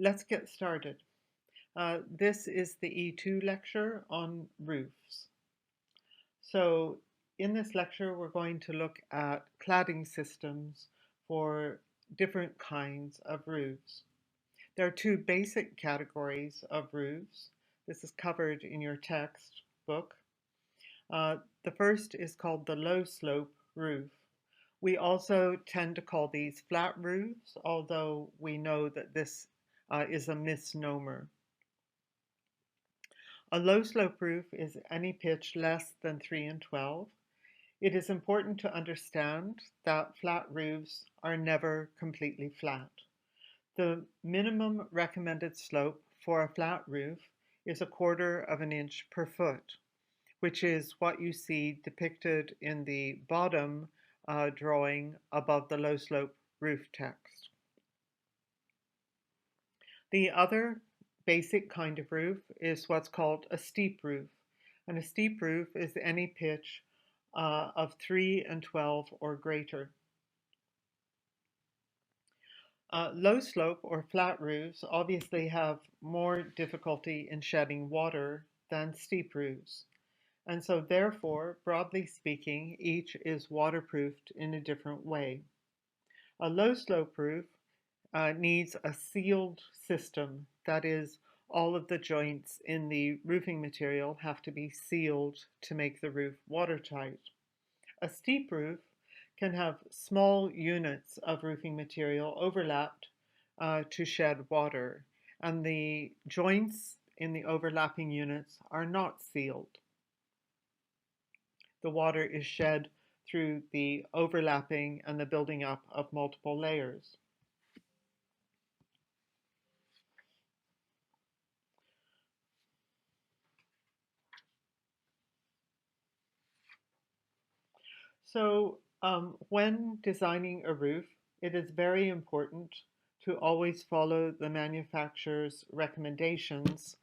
Let's get started. This is the E2 lecture on roofs. So in this lecture, we're going to look at cladding systems for different kinds of roofs. There are two basic categories of roofs. This is covered in your textbook. The first is called the low slope roof. We also tend to call these flat roofs, although we know that this is a misnomer. A low slope roof is any pitch less than 3 and 12. It is important to understand that flat roofs are never completely flat. The minimum recommended slope for a flat roof is 1/4 of an inch per foot, which is what you see depicted in the bottom drawing above the low slope roof text. The other basic kind of roof is what's called a steep roof. And a steep roof is any pitch of 3 and 12 or greater. Low slope or flat roofs obviously have more difficulty in shedding water than steep roofs. And so therefore, broadly speaking, each is waterproofed in a different way. A low slope roof needs a sealed system. That is, all of the joints in the roofing material have to be sealed to make the roof watertight. A steep roof can have small units of roofing material overlapped to shed water, and the joints in the overlapping units are not sealed. The water is shed through the overlapping and the building up of multiple layers. So when designing a roof, it is very important to always follow the manufacturer's recommendations,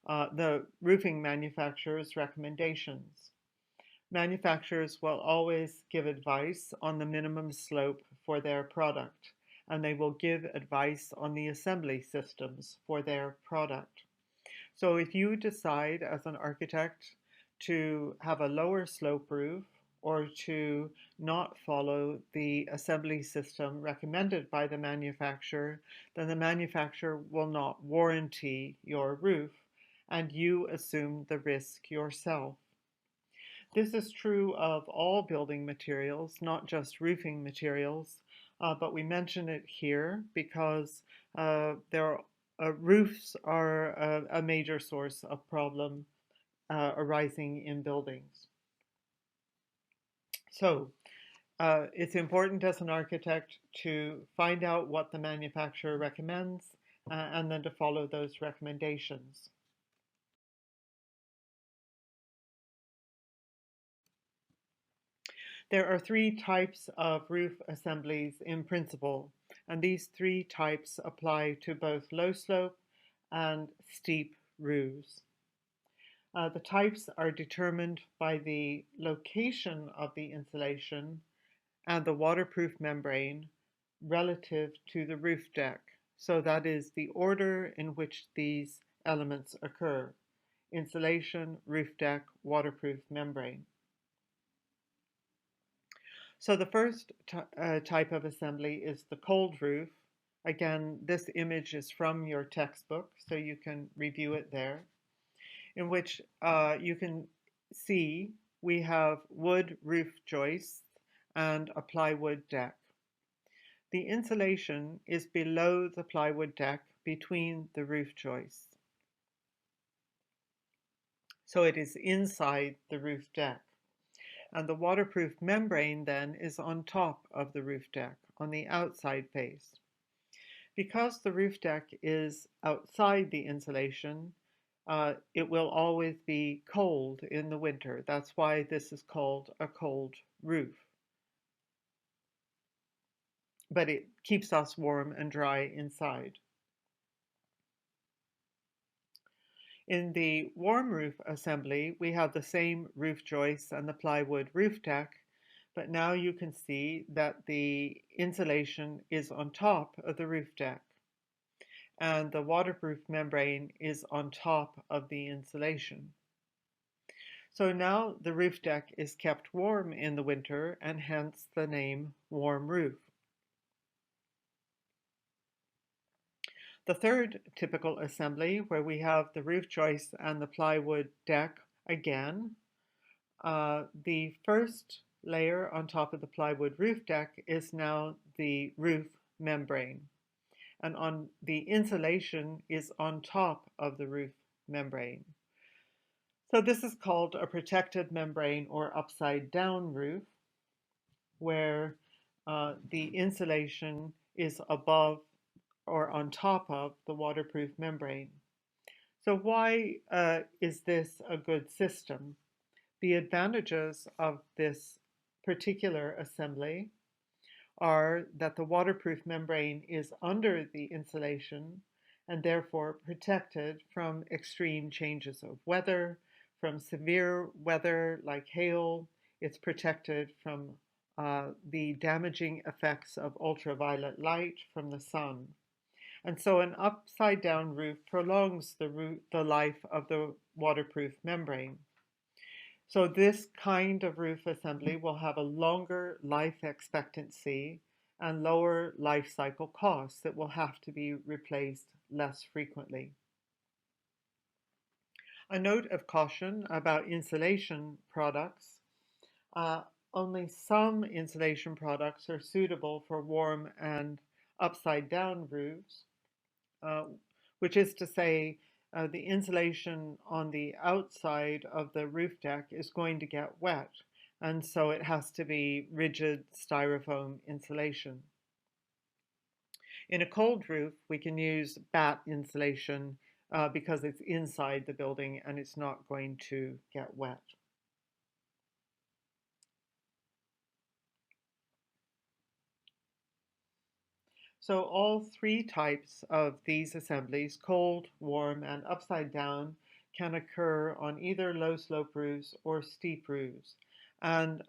the roofing manufacturer's recommendations. Manufacturers will always give advice on the minimum slope for their product, and they will give advice on the assembly systems for their product. So if you decide as an architect to have a lower slope roof or to not follow the assembly system recommended by the manufacturer, then the manufacturer will not warranty your roof and you assume the risk yourself. This is true of all building materials, not just roofing materials, but we mention it here because roofs are a major source of problem arising in buildings. So it's important as an architect to find out what the manufacturer recommends and then to follow those recommendations. There are 3 types of roof assemblies in principle, and these 3 types apply to both low slope and steep roofs. The types are determined by the location of the insulation and the waterproof membrane relative to the roof deck. So that is the order in which these elements occur: insulation, roof deck, waterproof membrane. So the first type of assembly is the cold roof. Again, this image is from your textbook, so you can review it there, in which you can see we have wood roof joists and a plywood deck. The insulation is below the plywood deck between the roof joists. So it is inside the roof deck. And the waterproof membrane then is on top of the roof deck, on the outside face. Because the roof deck is outside the insulation, it will always be cold in the winter. That's why this is called a cold roof. But it keeps us warm and dry inside. In the warm roof assembly, we have the same roof joists and the plywood roof deck, but now you can see that the insulation is on top of the roof deck. and the waterproof membrane is on top of the insulation. So now the roof deck is kept warm in the winter, and hence the name warm roof. The third typical assembly, where we have the roof joists and the plywood deck again, the first layer on top of the plywood roof deck is now the roof membrane, and on the insulation is on top of the roof membrane. So this is called a protected membrane or upside down roof, where the insulation is above or on top of the waterproof membrane. So why is this a good system? The advantages of this particular assembly are that the waterproof membrane is under the insulation and therefore protected from extreme changes of weather, from severe weather like hail. It's protected from the damaging effects of ultraviolet light from the sun. And so an upside down roof prolongs the life of the waterproof membrane. So this kind of roof assembly will have a longer life expectancy and lower life cycle costs that will have to be replaced less frequently. A note of caution about insulation products. Uh, Only some insulation products are suitable for warm and upside down roofs, uh, which is to say, the insulation on the outside of the roof deck is going to get wet, and so it has to be rigid styrofoam insulation. In a cold roof, we can use batt insulation because it's inside the building and it's not going to get wet. So all three types of these assemblies, cold, warm, and upside down, can occur on either low slope roofs or steep roofs. And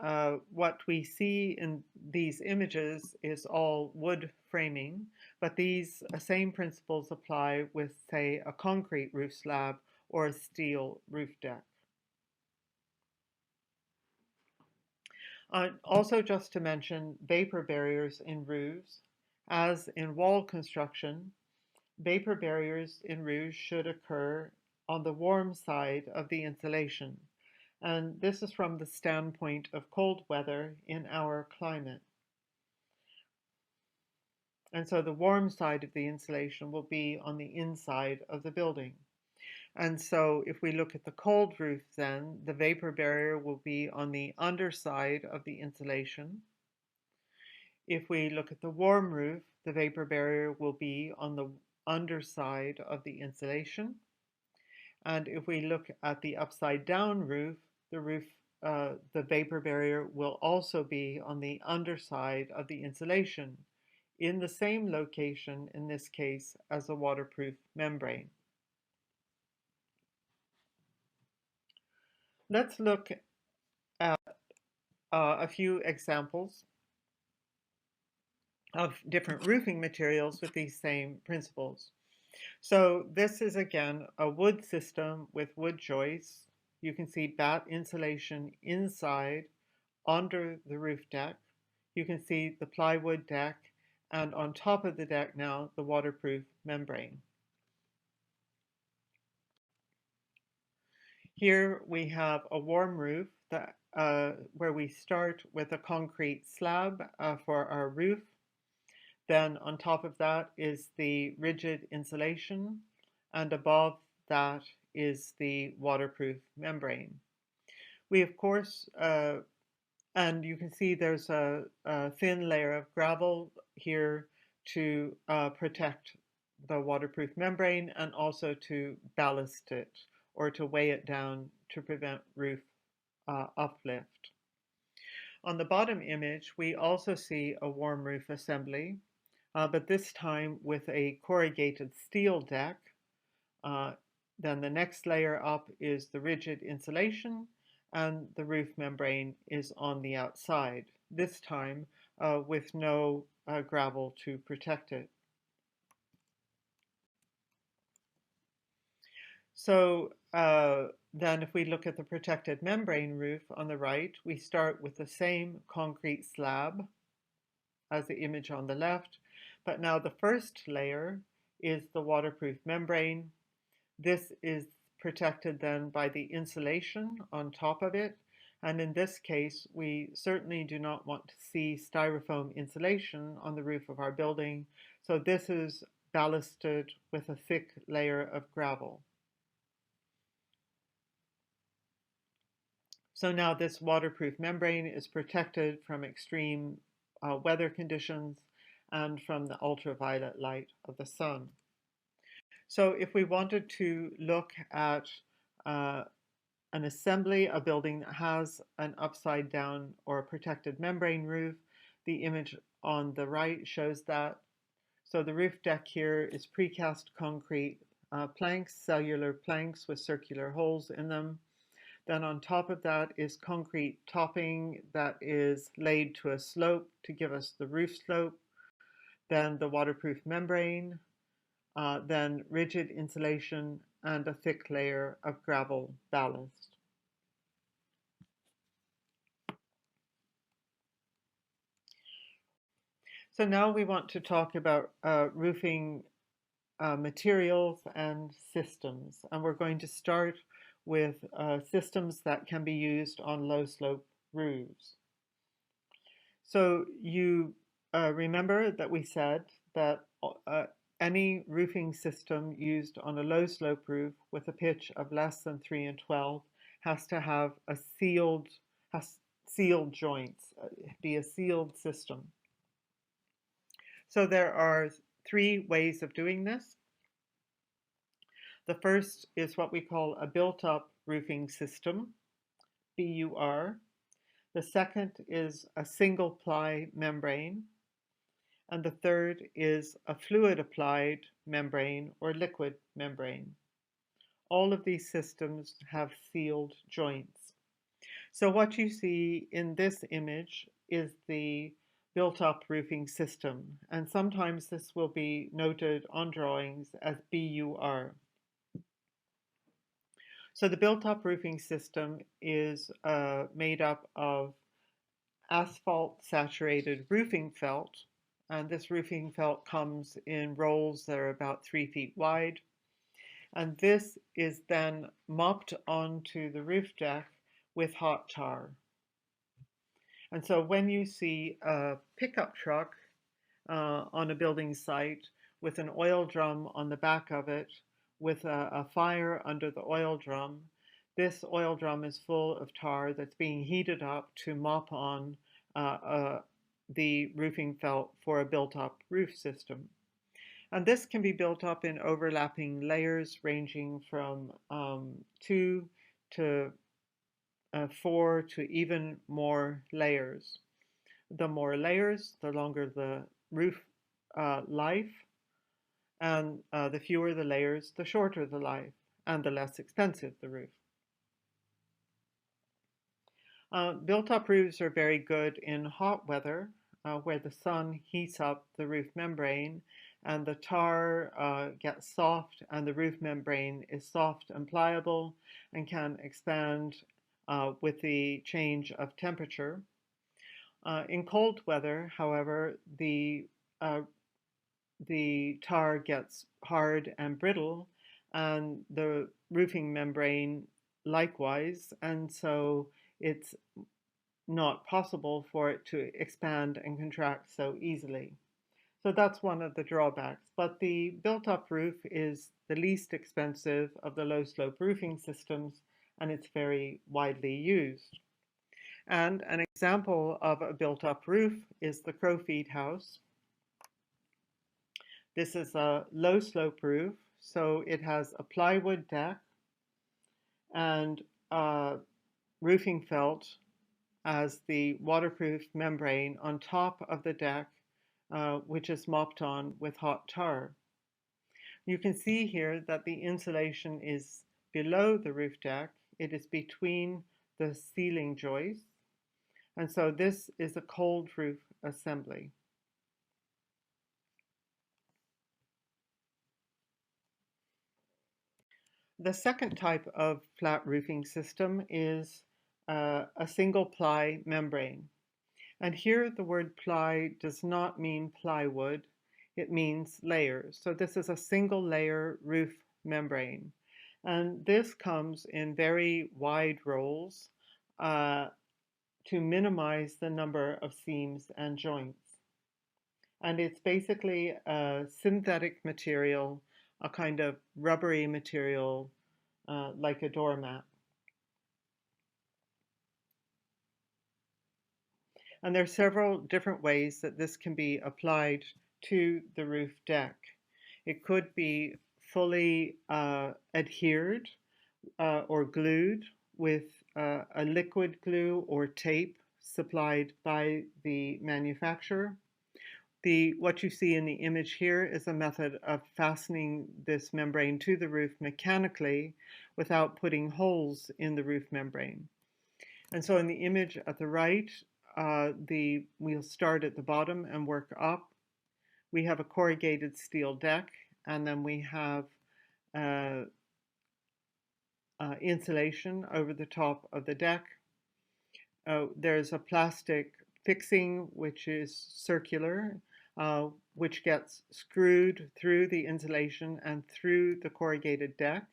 what we see in these images is all wood framing, but these same principles apply with, say, a concrete roof slab or a steel roof deck. Also, just to mention vapor barriers in roofs. As in wall construction, vapor barriers in roofs should occur on the warm side of the insulation, and this is from the standpoint of cold weather in our climate. And so the warm side of the insulation will be on the inside of the building. And so if we look at the cold roof then, the vapor barrier will be on the underside of the insulation. If we look at the warm roof, the vapor barrier will be on the underside of the insulation. And if we look at the upside down roof, the vapor barrier will also be on the underside of the insulation, in the same location, in this case, as a waterproof membrane. Let's look at a few examples of different roofing materials with these same principles. So this is again a wood system with wood joists. You can see batt insulation inside under the roof deck. You can see the plywood deck, and on top of the deck now, the waterproof membrane. Here we have a warm roof that, where we start with a concrete slab for our roof. Then on top of that is the rigid insulation, and above that is the waterproof membrane. We, of course, and you can see there's a thin layer of gravel here to protect the waterproof membrane and also to ballast it or to weigh it down to prevent roof uplift. On the bottom image, we also see a warm roof assembly, but this time with a corrugated steel deck. Then the next layer up is the rigid insulation, and the roof membrane is on the outside, this time with no gravel to protect it. So then if we look at the protected membrane roof on the right, we start with the same concrete slab as the image on the left, but now the first layer is the waterproof membrane. This is protected then by the insulation on top of it. And in this case, we certainly do not want to see styrofoam insulation on the roof of our building. So this is ballasted with a thick layer of gravel. So now this waterproof membrane is protected from extreme weather conditions and from the ultraviolet light of the sun. So if we wanted to look at uh, an assembly, a building that has an upside down or a protected membrane roof, the image on the right shows that. So the roof deck here is precast concrete planks, cellular planks with circular holes in them. Then on top of that is concrete topping that is laid to a slope to give us the roof slope. Then the waterproof membrane, then rigid insulation, and a thick layer of gravel ballast. So now we want to talk about roofing materials and systems. And we're going to start with systems that can be used on low slope roofs. So you remember that we said that any roofing system used on a low slope roof with a pitch of less than 3 and 12 has to have a sealed joints, be a sealed system. So there are three ways of doing this. The first is what we call a built-up roofing system, BUR. The second is a single-ply membrane. And the third is a fluid-applied membrane or liquid membrane. All of these systems have sealed joints. So what you see in this image is the built-up roofing system, and sometimes this will be noted on drawings as BUR. So the built-up roofing system is made up of asphalt saturated roofing felt, and this roofing felt comes in rolls that are about 3 feet wide. And this is then mopped onto the roof deck with hot tar. And so when you see a pickup truck on a building site with an oil drum on the back of it, with a fire under the oil drum, this oil drum is full of tar that's being heated up to mop on the roofing felt for a built-up roof system. And this can be built up in overlapping layers ranging from 2 to 4 to even more layers. The more layers, the longer the roof life, and the fewer the layers, the shorter the life, and the less expensive the roof. Built-up roofs are very good in hot weather, where the sun heats up the roof membrane and the tar gets soft and the roof membrane is soft and pliable and can expand with the change of temperature. In cold weather, however, the tar gets hard and brittle, and the roofing membrane likewise, and so it's not possible for it to expand and contract so easily. So that's one of the drawbacks. But the built-up roof is the least expensive of the low-slope roofing systems, and it's very widely used. And an example of a built-up roof is the Crowfeed house. This is a low-slope roof, so it has a plywood deck and roofing felt as the waterproof membrane on top of the deck, which is mopped on with hot tar. You can see here that the insulation is below the roof deck. It is between the ceiling joists. And so this is a cold roof assembly. The second type of flat roofing system is a single ply membrane. And here the word ply does not mean plywood, it means layers. So this is a single layer roof membrane. And this comes in very wide rolls uh, to minimize the number of seams and joints. And it's basically a synthetic material, a kind of rubbery material like a doormat. And there are several different ways that this can be applied to the roof deck. It could be fully adhered or glued with a liquid glue or tape supplied by the manufacturer. What you see in the image here is a method of fastening this membrane to the roof mechanically without putting holes in the roof membrane. And so in the image at the right, we'll start at the bottom and work up. We have a corrugated steel deck, and then we have uh, insulation over the top of the deck. There's a plastic fixing which is circular, which gets screwed through the insulation and through the corrugated deck.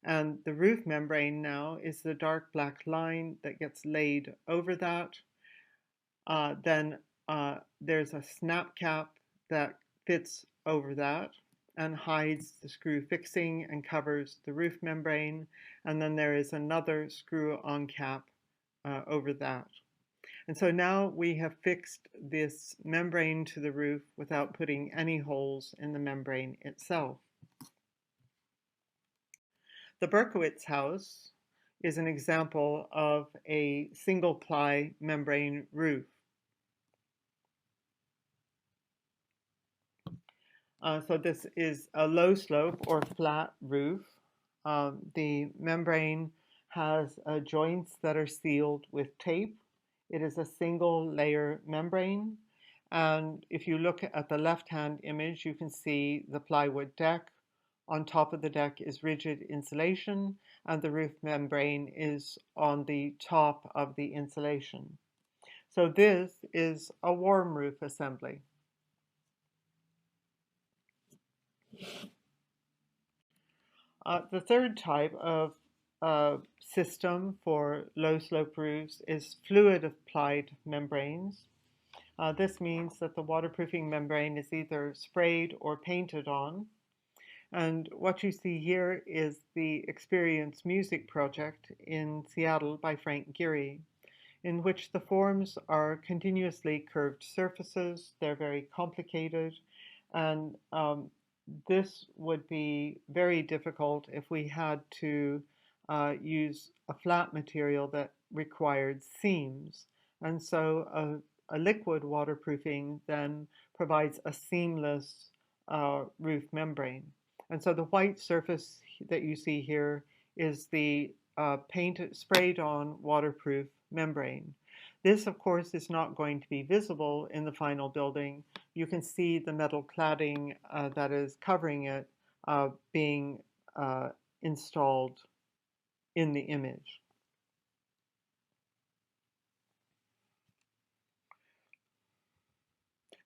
And the roof membrane now is the dark black line that gets laid over that. Then there's a snap cap that fits over that and hides the screw fixing and covers the roof membrane. And then there is another screw on cap over that. And so now we have fixed this membrane to the roof without putting any holes in the membrane itself. The Berkowitz house is an example of a single ply membrane roof. So this is a low slope or flat roof. The membrane has joints that are sealed with tape. It is a single layer membrane. And if you look at the left-hand image, you can see the plywood deck. On top of the deck is rigid insulation, and the roof membrane is on the top of the insulation. So this is a warm roof assembly. The third type of system for low slope roofs is fluid applied membranes. This means that the waterproofing membrane is either sprayed or painted on. And what you see here is the Experience Music project in Seattle by Frank Geary, in which the forms are continuously curved surfaces. They're very complicated, and this would be very difficult if we had to use a flat material that required seams. And so a liquid waterproofing then provides a seamless roof membrane. And so the white surface that you see here is the painted, sprayed on waterproof membrane. This, of course, is not going to be visible in the final building. You can see the metal cladding that is covering it being installed in the image.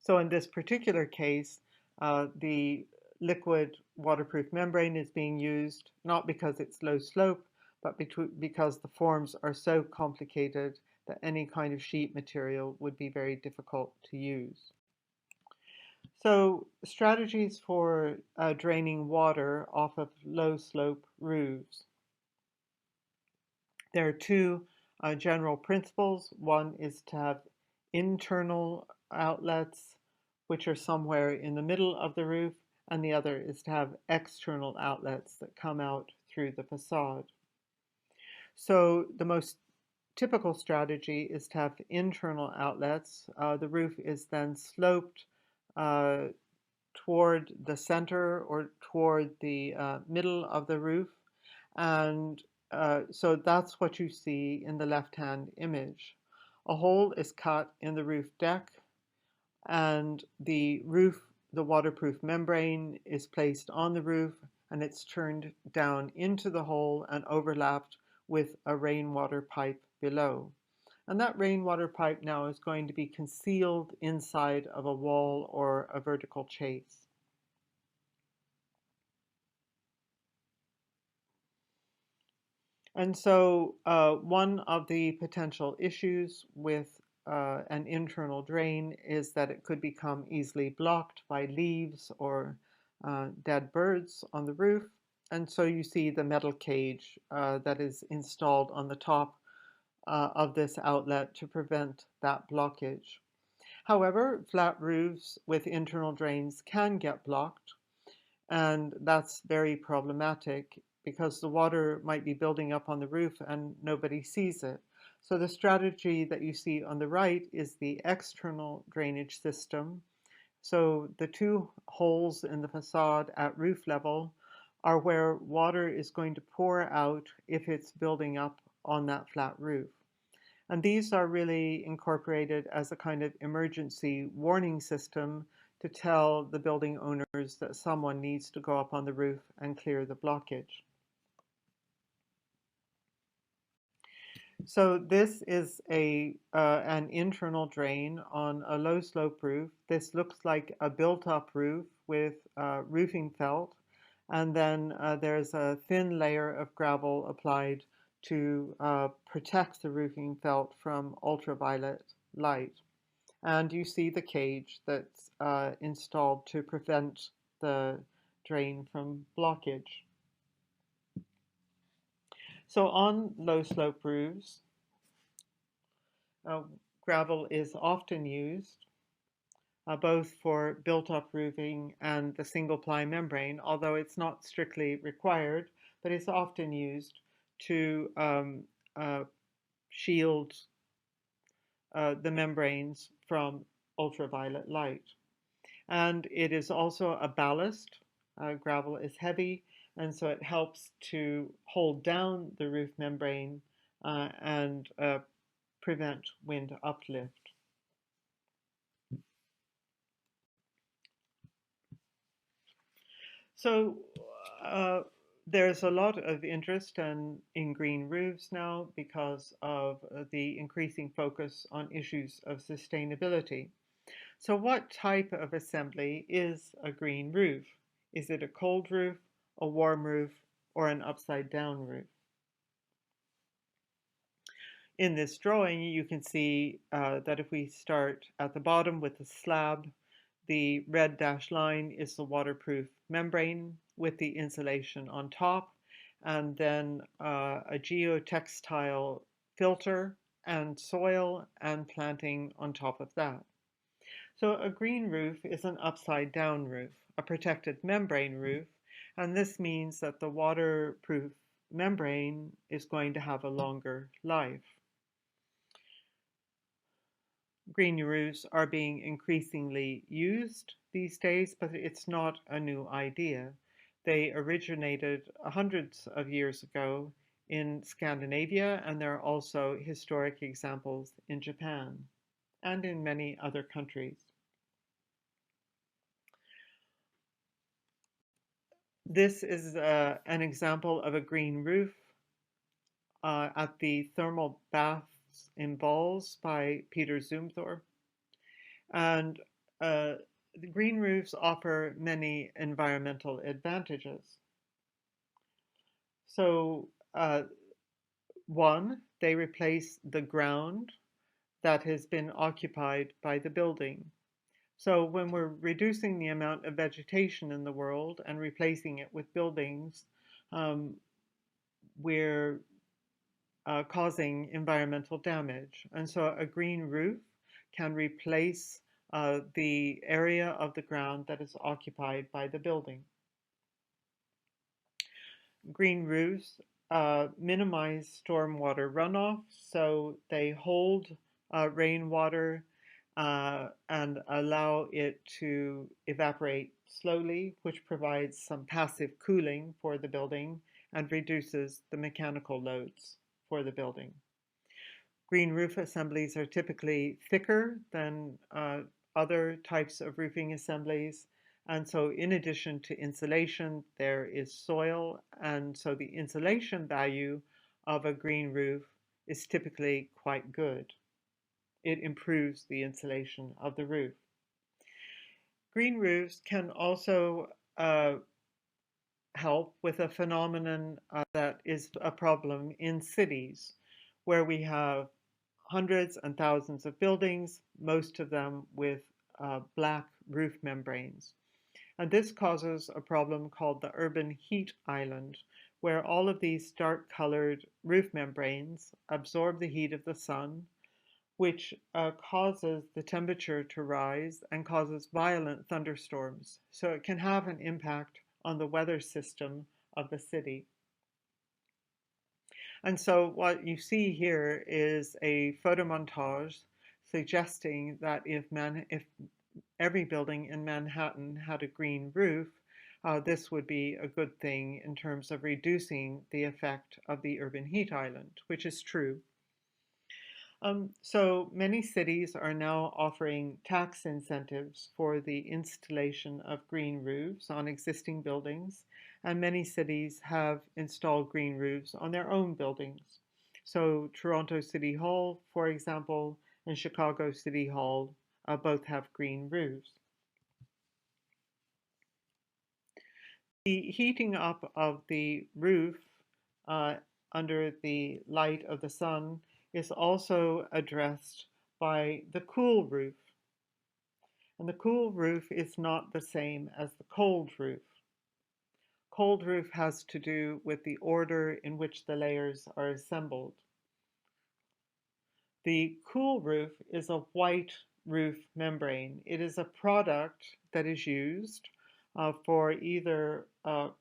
So in this particular case, the liquid waterproof membrane is being used not because it's low slope, but because the forms are so complicated that any kind of sheet material would be very difficult to use. So strategies for draining water off of low slope roofs. There are two general principles. One is to have internal outlets, which are somewhere in the middle of the roof, and the other is to have external outlets that come out through the facade. So the most typical strategy is to have internal outlets. The roof is then sloped toward the center or toward the middle of the roof. And so that's what you see in the left-hand image. A hole is cut in the roof deck, and the waterproof membrane is placed on the roof, and it's turned down into the hole and overlapped with a rainwater pipe below. And that rainwater pipe now is going to be concealed inside of a wall or a vertical chase. And so one of the potential issues with an internal drain is that it could become easily blocked by leaves or dead birds on the roof. And so you see the metal cage that is installed on the top of this outlet to prevent that blockage. However, flat roofs with internal drains can get blocked, and that's very problematic because the water might be building up on the roof and nobody sees it. So the strategy that you see on the right is the external drainage system. So the two holes in the facade at roof level are where water is going to pour out if it's building up on that flat roof. And these are really incorporated as a kind of emergency warning system to tell the building owners that someone needs to go up on the roof and clear the blockage. So this is an internal drain on a low slope roof. This looks like a built-up roof with roofing felt, and then there's a thin layer of gravel applied to protect the roofing felt from ultraviolet light. And you see the cage that's installed to prevent the drain from blockage. So on low slope roofs, uh, gravel is often used both for built-up roofing and the single-ply membrane, although it's not strictly required, but it's often used to uh, shield the membranes from ultraviolet light. And it is also a ballast. Gravel is heavy, and so it helps to hold down the roof membrane and prevent wind uplift. So uh, there's a lot of interest in green roofs now because of the increasing focus on issues of sustainability. So what type of assembly is a green roof? Is it a cold roof, a warm roof, or an upside down roof? In this drawing, you can see that if we start at the bottom with the slab, the red dashed line is the waterproof membrane with the insulation on top, and then a geotextile filter and soil and planting on top of that. So a green roof is an upside down roof, a protected membrane roof, and this means that the waterproof membrane is going to have a longer life. Green roofs are being increasingly used these days, but it's not a new idea. They originated hundreds of years ago in Scandinavia, and there are also historic examples in Japan and in many other countries. This is an example of a green roof at the thermal baths in Balls by Peter Zumthor. And the green roofs offer many environmental advantages. So one, they replace the ground that has been occupied by the building. So when we're reducing the amount of vegetation in the world and replacing it with buildings, we're causing environmental damage. And so a green roof can replace the area of the ground that is occupied by the building. Green roofs minimize stormwater runoff, so they hold rainwater and allow it to evaporate slowly, which provides some passive cooling for the building and reduces the mechanical loads for the building. Green roof assemblies are typically thicker than other types of roofing assemblies, And so in addition to insulation, there is soil. And so the insulation value of a green roof is typically quite good. It improves the insulation of the roof. Green roofs can also help with a phenomenon that is a problem in cities where we have hundreds and thousands of buildings, most of them with black roof membranes. And this causes a problem called the urban heat island, where all of these dark colored roof membranes absorb the heat of the sun, which causes the temperature to rise and causes violent thunderstorms. So it can have an impact on the weather system of the city. And so what you see here is a photo montage suggesting that if every building in Manhattan had a green roof, this would be a good thing in terms of reducing the effect of the urban heat island, which is true. So many cities are now offering tax incentives for the installation of green roofs on existing buildings, and many cities have installed green roofs on their own buildings. So Toronto City Hall, for example, and Chicago City Hall both have green roofs. The heating up of the roof uh, under the light of the sun is also addressed by the cool roof. And the cool roof is not the same as the cold roof. Cold roof has to do with the order in which the layers are assembled. The cool roof is a white roof membrane. It is a product that is used for either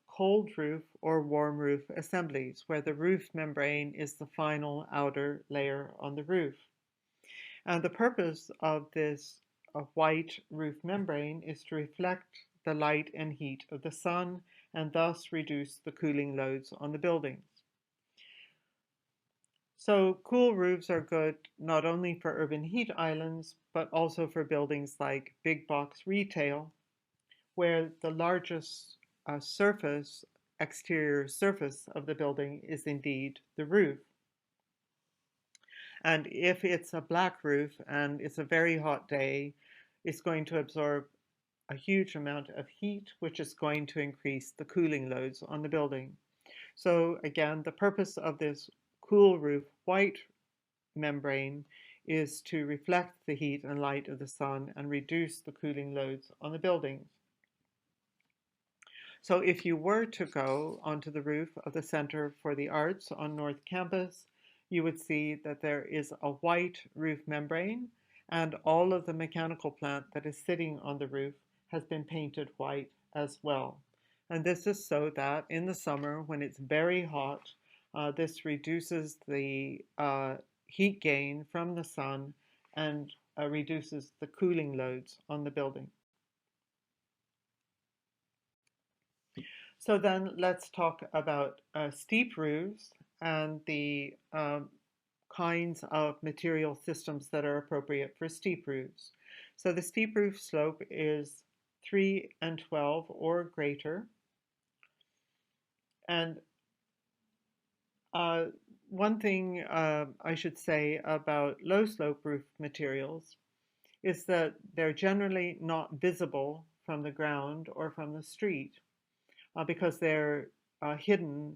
cold roof or warm roof assemblies, where the roof membrane is the final outer layer on the roof. And the purpose of this white roof membrane is to reflect the light and heat of the sun and thus reduce the cooling loads on the buildings. So cool roofs are good not only for urban heat islands, but also for buildings like big box retail, where the largest exterior surface of the building is indeed the roof. And if it's a black roof and it's a very hot day, it's going to absorb a huge amount of heat, which is going to increase the cooling loads on the building. So again, the purpose of this cool roof white membrane is to reflect the heat and light of the sun and reduce the cooling loads on the buildings. So if you were to go onto the roof of the Center for the Arts on North Campus, you would see that there is a white roof membrane and all of the mechanical plant that is sitting on the roof has been painted white as well. And this is so that in the summer, when it's very hot, this reduces the heat gain from the sun and reduces the cooling loads on the building. So then let's talk about steep roofs and the kinds of material systems that are appropriate for steep roofs. So the steep roof slope is 3 and 12 or greater. And uh, one thing I should say about low slope roof materials is that they're generally not visible from the ground or from the street because they're hidden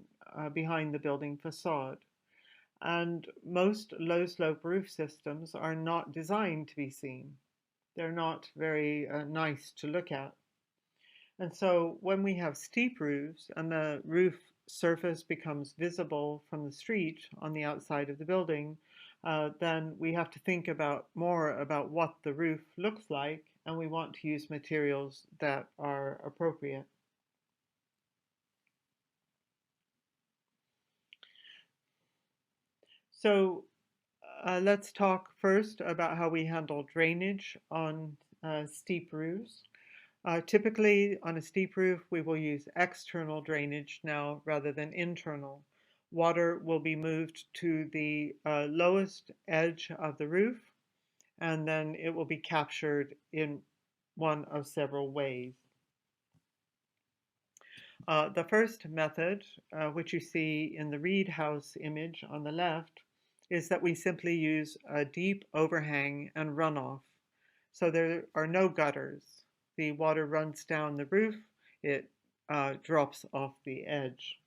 behind the building facade. And most low slope roof systems are not designed to be seen. They're not very nice to look at. And so when we have steep roofs and the roof surface becomes visible from the street on the outside of the building, then we have to think about more about what the roof looks like, and we want to use materials that are appropriate. So let's talk first about how we handle drainage on steep roofs. Typically, on a steep roof, we will use external drainage now rather than internal. Water will be moved to the lowest edge of the roof, and then it will be captured in one of several ways. The first method, which you see in the Reed House image on the left, is that we simply use a deep overhang and runoff. So there are no gutters. The water runs down the roof, it drops off the edge.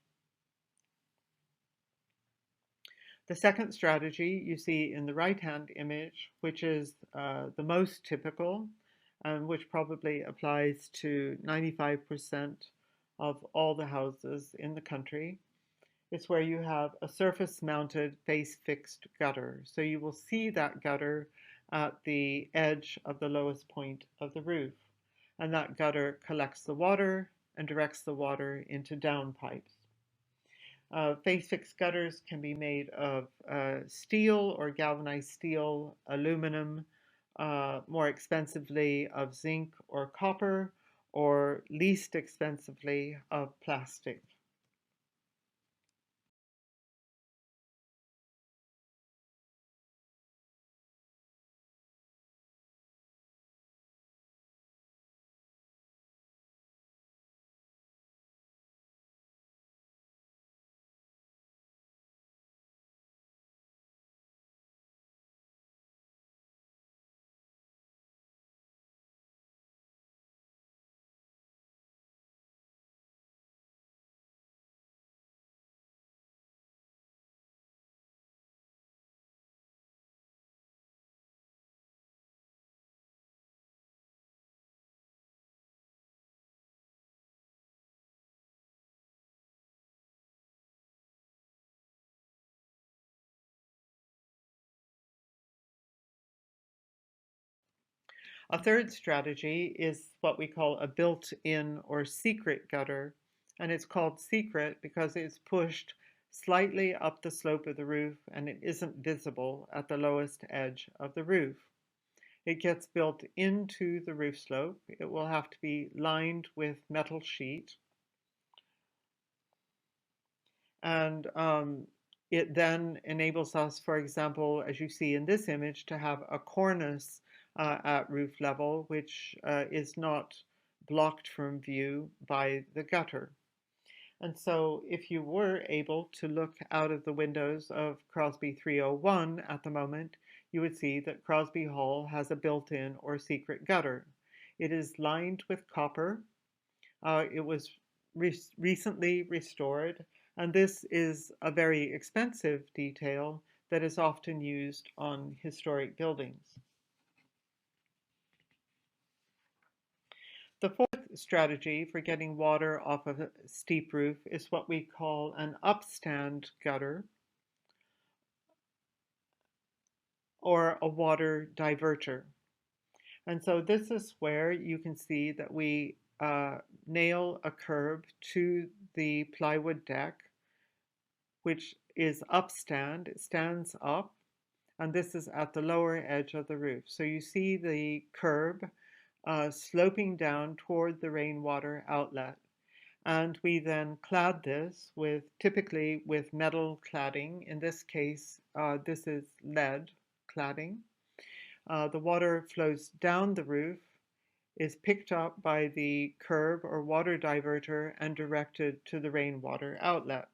The second strategy you see in the right-hand image, which is the most typical and which probably applies to 95% of all the houses in the country, is where you have a surface-mounted face-fixed gutter. So you will see that gutter at the edge of the lowest point of the roof. And that gutter collects the water and directs the water into downpipes. Face-fixed gutters can be made of steel or galvanized steel, aluminum, more expensively of zinc or copper, or least expensively of plastic. A third strategy is what we call a built-in or secret gutter, and it's called secret because it's pushed slightly up the slope of the roof and it isn't visible at the lowest edge of the roof. It gets built into the roof slope. It will have to be lined with metal sheet, and it then enables us, for example, as you see in this image, to have a cornice at roof level, which is not blocked from view by the gutter. And so if you were able to look out of the windows of Crosby 301 at the moment, you would see that Crosby Hall has a built-in or secret gutter. It is lined with copper. It was recently restored, and this is a very expensive detail that is often used on historic buildings. The fourth strategy for getting water off of a steep roof is what we call an upstand gutter or a water diverter. And so this is where you can see that we nail a curb to the plywood deck, which is upstand. It stands up, and this is at the lower edge of the roof. So you see the curb sloping down toward the rainwater outlet. And we then clad this with, typically with metal cladding. In this case, this is lead cladding. The water flows down the roof, is picked up by the curb or water diverter and directed to the rainwater outlet.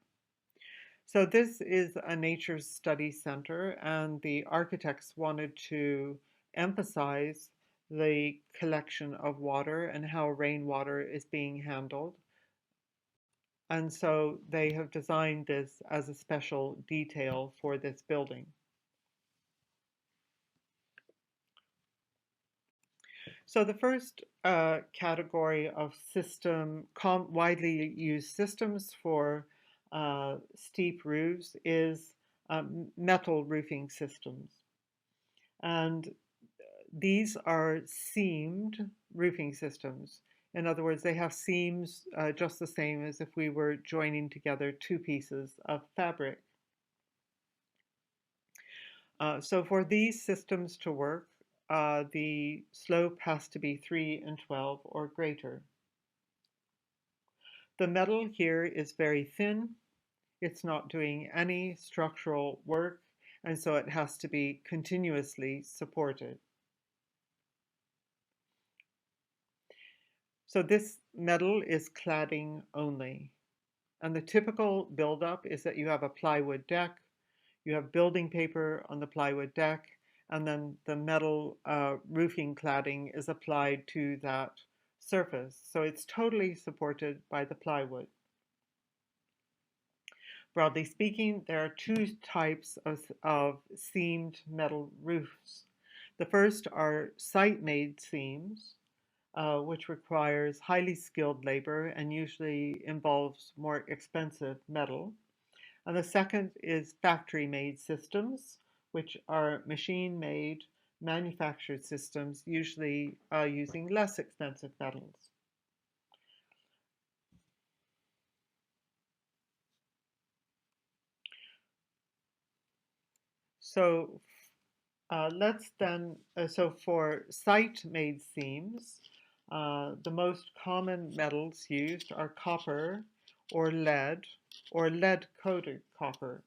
So this is a nature study center, and the architects wanted to emphasize the collection of water and how rainwater is being handled. And so they have designed this as a special detail for this building. So the first category of widely used systems for steep roofs is metal roofing systems. And these are seamed roofing systems. In other words, they have seams just the same as if we were joining together two pieces of fabric. So for these systems to work, the slope has to be 3 and 12 or greater. The metal here is very thin. It's not doing any structural work, and so it has to be continuously supported. So this metal is cladding only. And the typical buildup is that you have a plywood deck, you have building paper on the plywood deck, and then the metal roofing cladding is applied to that surface. So it's totally supported by the plywood. Broadly speaking, there are two types of seamed metal roofs. The first are site-made seams, which requires highly skilled labor and usually involves more expensive metal. And the second is factory-made systems, which are machine-made, manufactured systems, usually using less expensive metals. So so for site-made seams, the most common metals used are copper or lead-coated copper.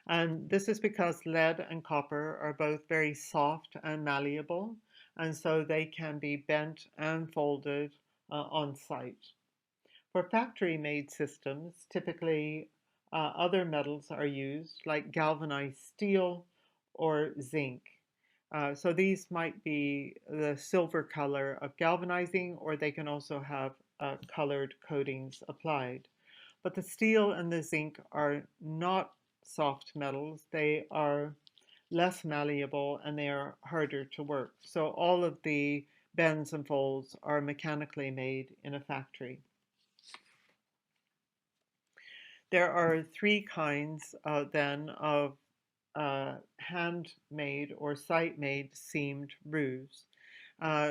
And this is because lead and copper are both very soft and malleable, and so they can be bent and folded on site. For factory-made systems, typically other metals are used, like galvanized steel or zinc. So these might be the silver color of galvanizing, or they can also have colored coatings applied. But the steel and the zinc are not soft metals. They are less malleable and they are harder to work. So all of the bends and folds are mechanically made in a factory. There are three kinds then of handmade or site-made seamed roofs.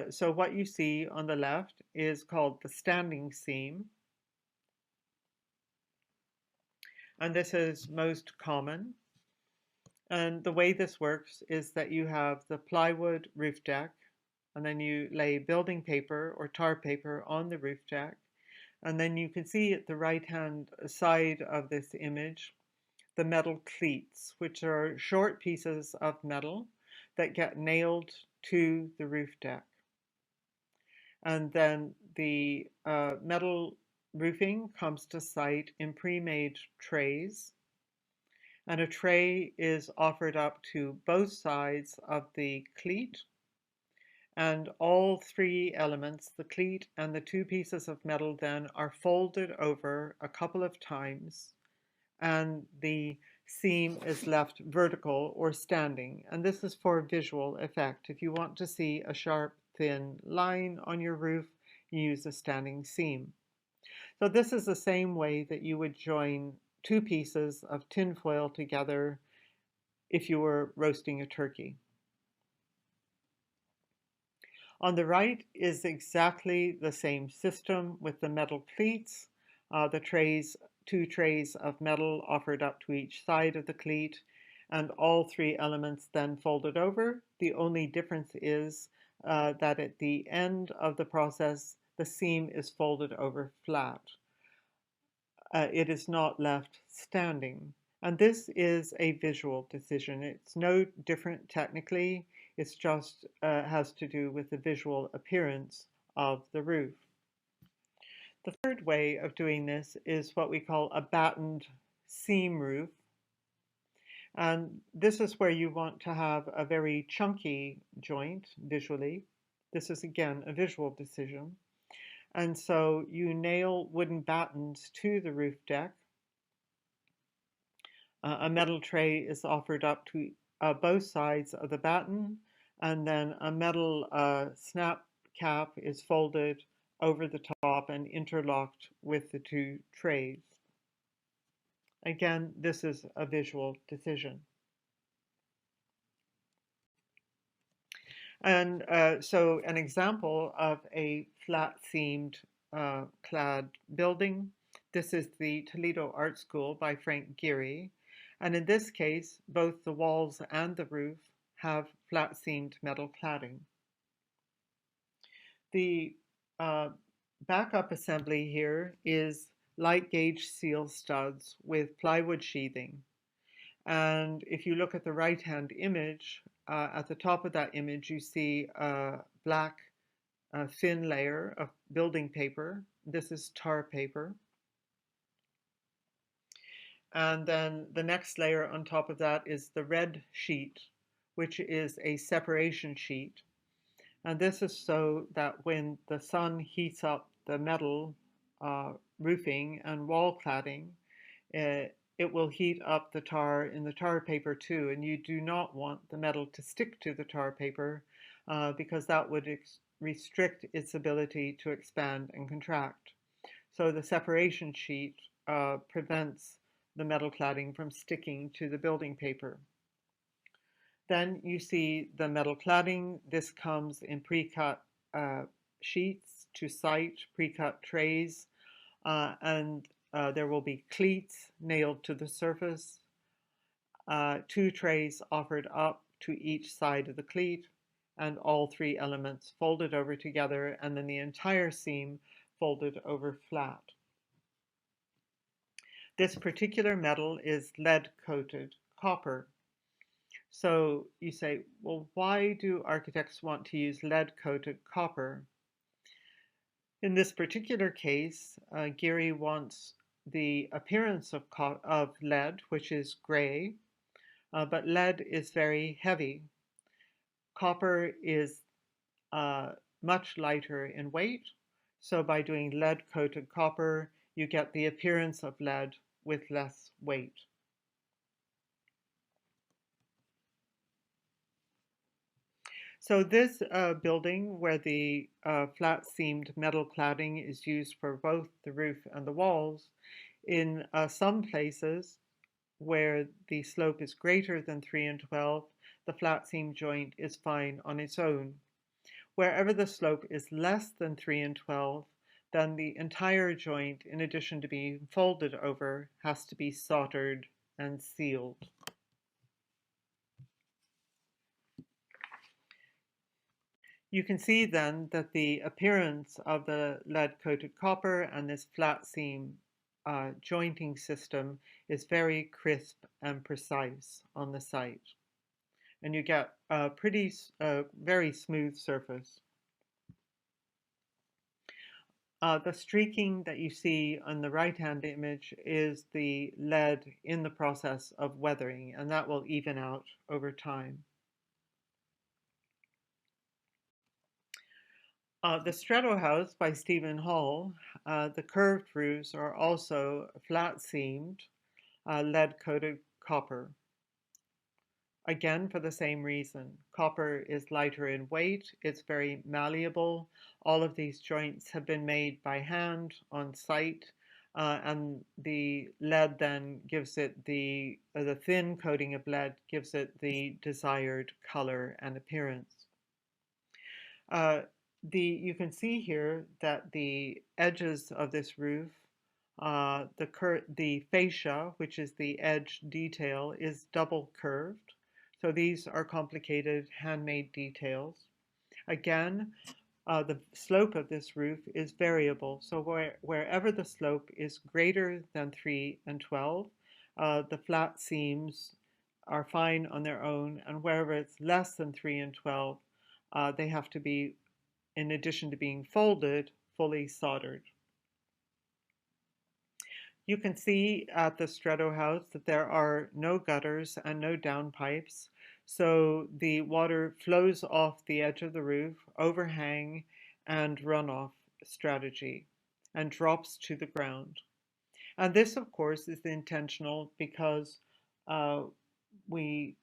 So what you see on the left is called the standing seam, and this is most common. And the way this works is that you have the plywood roof deck, and then you lay building paper or tar paper on the roof deck. And then you can see at the right-hand side of this image the metal cleats, which are short pieces of metal that get nailed to the roof deck. And then the metal roofing comes to site in pre-made trays, and a tray is offered up to both sides of the cleat, and all three elements, the cleat and the two pieces of metal, then are folded over a couple of times, and the seam is left vertical or standing. And this is for visual effect. If you want to see a sharp, thin line on your roof, you use a standing seam. So this is the same way that you would join two pieces of tin foil together if you were roasting a turkey. On the right is exactly the same system with the metal cleats, two trays of metal offered up to each side of the cleat, and all three elements then folded over. The only difference is that at the end of the process, the seam is folded over flat. It is not left standing. And this is a visual decision. It's no different technically. It's just has to do with the visual appearance of the roof. The third way of doing this is what we call a battened seam roof. And this is where you want to have a very chunky joint visually. This is again a visual decision. And so you nail wooden battens to the roof deck. A metal tray is offered up to both sides of the batten, and then a metal snap cap is folded over the top and interlocked with the two trays. Again, this is a visual decision. And so an example of a flat-seamed clad building, this is the Toledo Art School by Frank Gehry. And in this case, both the walls and the roof have flat-seamed metal cladding. The backup assembly here is light gauge seal studs with plywood sheathing. And if you look at the right-hand image, at the top of that image, you see a black a thin layer of building paper. This is tar paper. And then the next layer on top of that is the red sheet, which is a separation sheet. And this is so that when the sun heats up the metal roofing and wall cladding, it will heat up the tar in the tar paper too. And you do not want the metal to stick to the tar paper because that would restrict its ability to expand and contract. So the separation sheet prevents the metal cladding from sticking to the building paper. Then you see the metal cladding. This comes in pre-cut sheets to site, pre-cut trays, and there will be cleats nailed to the surface, 2 trays offered up to each side of the cleat, and all 3 elements folded over together, and then the entire seam folded over flat. This particular metal is lead-coated copper. So you say, well, why do architects want to use lead-coated copper? In this particular case, Geary wants the appearance of lead, which is gray, but lead is very heavy. Copper is much lighter in weight, so by doing lead-coated copper, you get the appearance of lead with less weight. So this building, where the flat-seamed metal cladding is used for both the roof and the walls, in some places where the slope is greater than 3 and 12, the flat seam joint is fine on its own. Wherever the slope is less than 3 and 12, then the entire joint, in addition to being folded over, has to be soldered and sealed. You can see then that the appearance of the lead-coated copper and this flat seam jointing system is very crisp and precise on the site. And you get a very smooth surface. The streaking that you see on the right-hand image is the lead in the process of weathering, and that will even out over time. The Stretto House by Stephen Hall, the curved roofs are also flat-seamed, lead-coated copper. Again, for the same reason. Copper is lighter in weight, it's very malleable. All of these joints have been made by hand on site, and the lead then gives it the thin coating of lead gives it the desired color and appearance. You can see here that the edges of this roof, the fascia, which is the edge detail, is double curved. So these are complicated handmade details. Again, the slope of this roof is variable. So wherever the slope is greater than 3 and 12, the flat seams are fine on their own, and wherever it's less than 3 and 12, they have to be, in addition to being folded, fully soldered. You can see at the Stretto House that there are no gutters and no downpipes, so the water flows off the edge of the roof, overhang, and runoff strategy, and drops to the ground. And this, of course, is intentional because we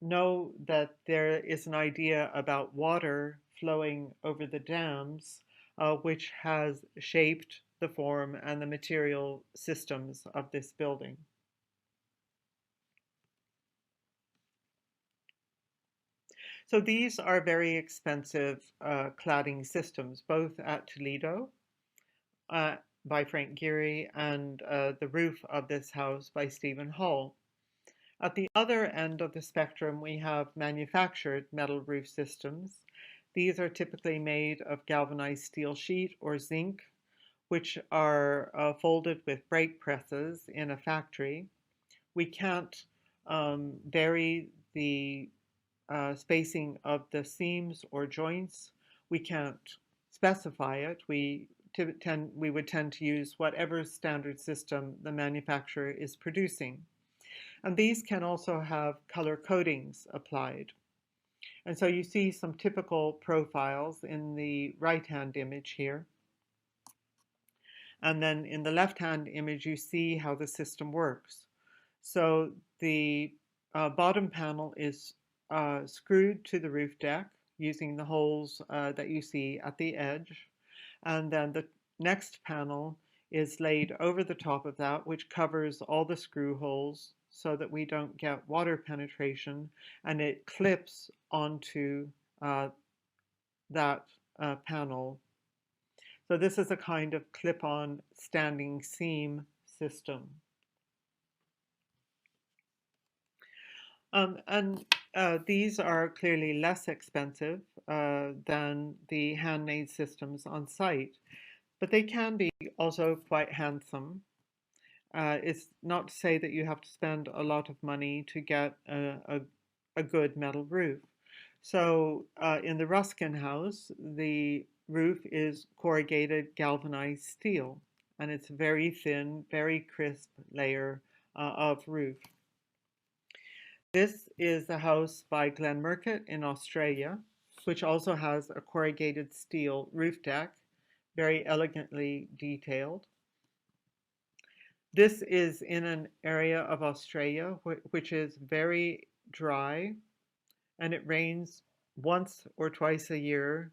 know that there is an idea about water flowing over the dams, which has shaped the form and the material systems of this building. So these are very expensive cladding systems, both at Toledo by Frank Geary and the roof of this house by Stephen Hall. At the other end of the spectrum, we have manufactured metal roof systems. These are typically made of galvanized steel sheet or zinc, which are folded with brake presses in a factory. We can't vary the spacing of the seams or joints. We can't specify it. We would tend to use whatever standard system the manufacturer is producing. And these can also have color codings applied. And so you see some typical profiles in the right-hand image here. And then in the left-hand image, you see how the system works. So the bottom panel is screwed to the roof deck using the holes that you see at the edge. And then the next panel is laid over the top of that, which covers all the screw holes so that we don't get water penetration, and it clips onto that panel. So this is a kind of clip-on standing seam system. And these are clearly less expensive than the handmade systems on site, but they can be also quite handsome. It's not to say that you have to spend a lot of money to get a good metal roof. So in the Ruskin house, the roof is corrugated galvanized steel, and it's a very thin, very crisp layer of roof. This is the house by Glenmurcutt in Australia, which also has a corrugated steel roof deck, very elegantly detailed. This is in an area of Australia which is very dry, and it rains once or twice a year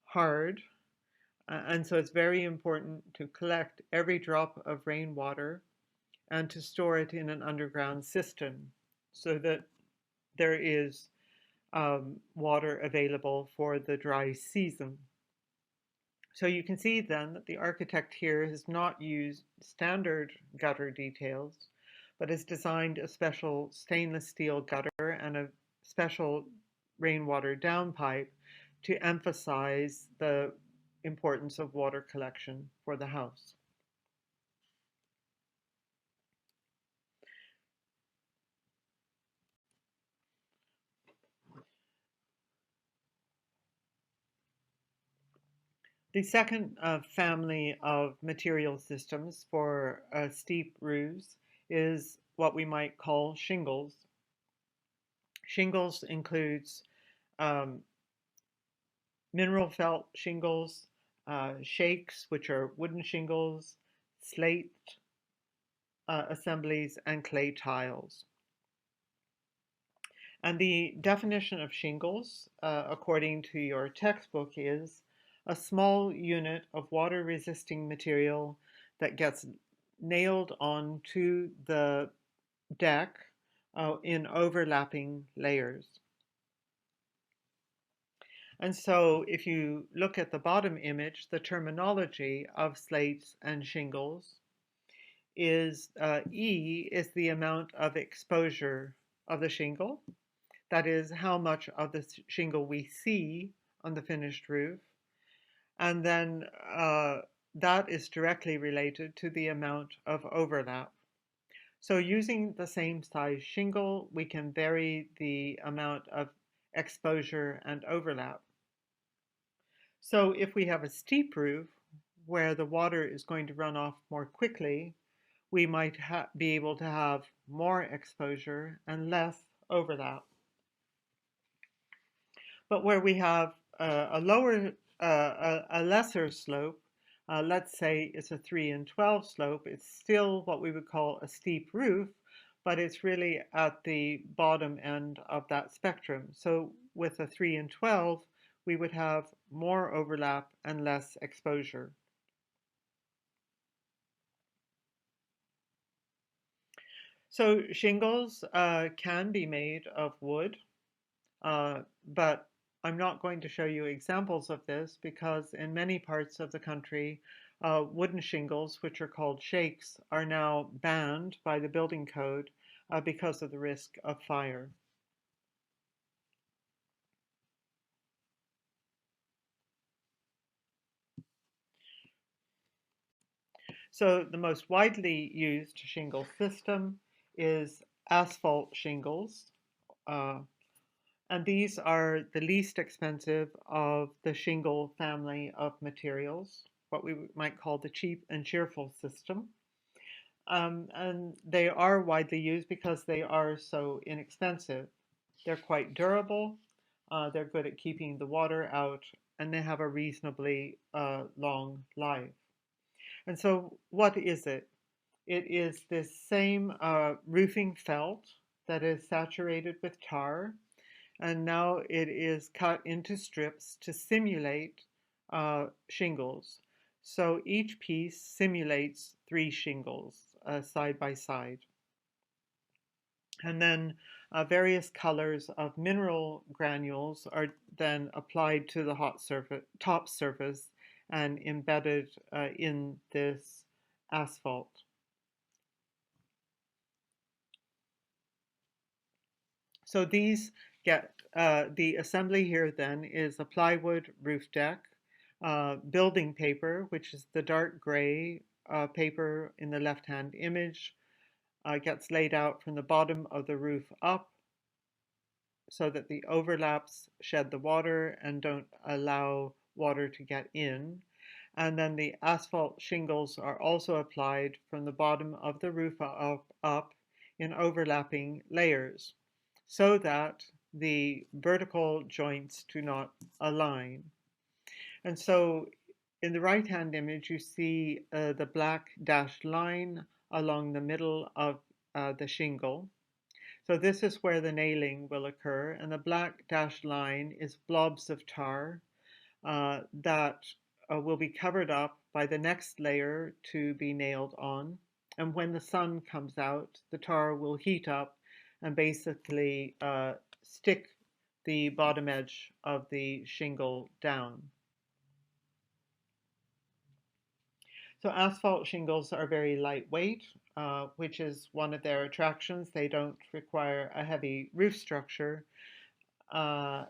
hard. And so it's very important to collect every drop of rainwater and to store it in an underground system so that there is water available for the dry season. So you can see then that the architect here has not used standard gutter details, but has designed a special stainless steel gutter and a special rainwater downpipe to emphasize the importance of water collection for the house. The second family of material systems for steep roofs is what we might call shingles. Shingles includes mineral felt shingles, shakes, which are wooden shingles, slate assemblies, and clay tiles. And the definition of shingles, according to your textbook, is a small unit of water-resisting material that gets nailed onto the deck in overlapping layers. And so if you look at the bottom image, the terminology of slates and shingles is E is the amount of exposure of the shingle. That is how much of the shingle we see on the finished roof. And then that is directly related to the amount of overlap. So using the same size shingle, we can vary the amount of exposure and overlap. So if we have a steep roof where the water is going to run off more quickly, we might be able to have more exposure and less overlap. But where we have a lesser slope, let's say it's a 3 and 12 slope, it's still what we would call a steep roof, but it's really at the bottom end of that spectrum. So with a 3 and 12, we would have more overlap and less exposure. So shingles can be made of wood, but I'm not going to show you examples of this because in many parts of the country, wooden shingles, which are called shakes, are now banned by the building code because of the risk of fire. So the most widely used shingle system is asphalt shingles. And these are the least expensive of the shingle family of materials, what we might call the cheap and cheerful system. And they are widely used because they are so inexpensive. They're quite durable, they're good at keeping the water out, and they have a reasonably long life. And so, what is it? It is this same roofing felt that is saturated with tar, and now it is cut into strips to simulate shingles. So each piece simulates three shingles side by side. And then various colors of mineral granules are then applied to the top surface and embedded in this asphalt. So these get, the assembly here then is a plywood roof deck, building paper, which is the dark gray paper in the left-hand image, gets laid out from the bottom of the roof up so that the overlaps shed the water and don't allow water to get in. And then the asphalt shingles are also applied from the bottom of the roof up in overlapping layers so that the vertical joints do not align. And so in the right-hand image, you see the black dashed line along the middle of the shingle. So this is where the nailing will occur, and the black dashed line is blobs of tar that will be covered up by the next layer to be nailed on. And when the sun comes out, the tar will heat up and basically stick the bottom edge of the shingle down. So asphalt shingles are very lightweight, which is one of their attractions. They don't require a heavy roof structure. Uh,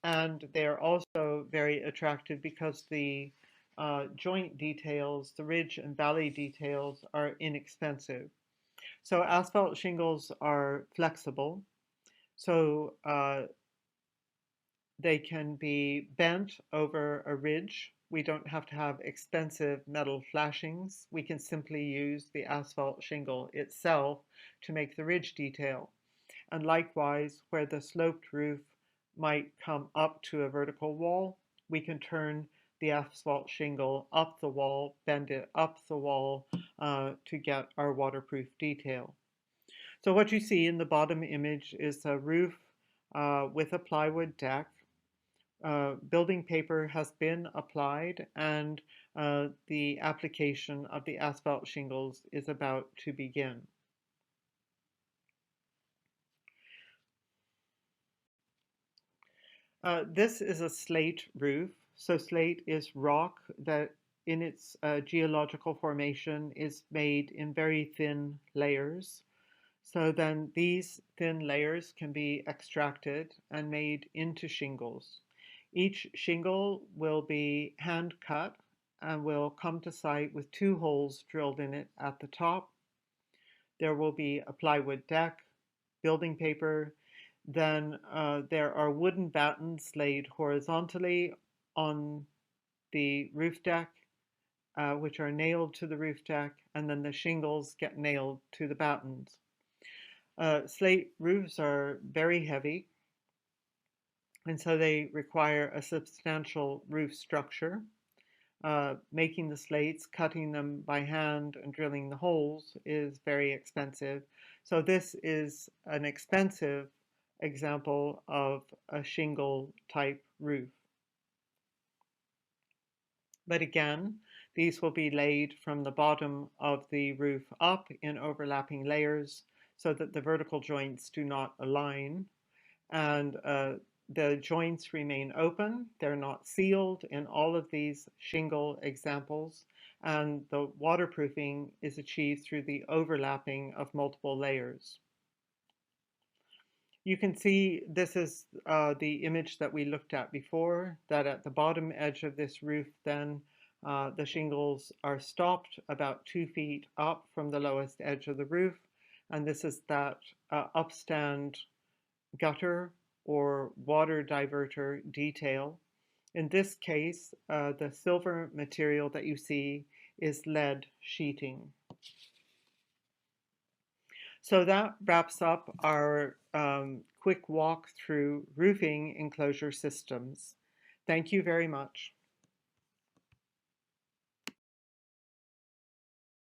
and they're also very attractive because the joint details, the ridge and valley details, are inexpensive. So asphalt shingles are flexible, so they can be bent over a ridge. We don't have to have expensive metal flashings. We can simply use the asphalt shingle itself to make the ridge detail. And likewise, where the sloped roof might come up to a vertical wall, we can turn the asphalt shingle up the wall, bend it up the wall to get our waterproof detail. So what you see in the bottom image is a roof with a plywood deck. Building paper has been applied, and the application of the asphalt shingles is about to begin. This is a slate roof. So slate is rock that in its geological formation is made in very thin layers. So then these thin layers can be extracted and made into shingles. Each shingle will be hand cut and will come to site with two holes drilled in it at the top. There will be a plywood deck, building paper, then there are wooden battens laid horizontally on the roof deck, which are nailed to the roof deck, and then the shingles get nailed to the battens. Slate roofs are very heavy, and so they require a substantial roof structure. Making the slates, cutting them by hand, and drilling the holes is very expensive. So this is an expensive example of a shingle type roof. But again, these will be laid from the bottom of the roof up in overlapping layers so that the vertical joints do not align. And the joints remain open. They're not sealed in all of these shingle examples. And the waterproofing is achieved through the overlapping of multiple layers. You can see this is the image that we looked at before, that at the bottom edge of this roof then the shingles are stopped about 2 feet up from the lowest edge of the roof. And this is that upstand gutter or water diverter detail. In this case, the silver material that you see is lead sheeting. So that wraps up our quick walk through roofing enclosure systems. Thank you very much.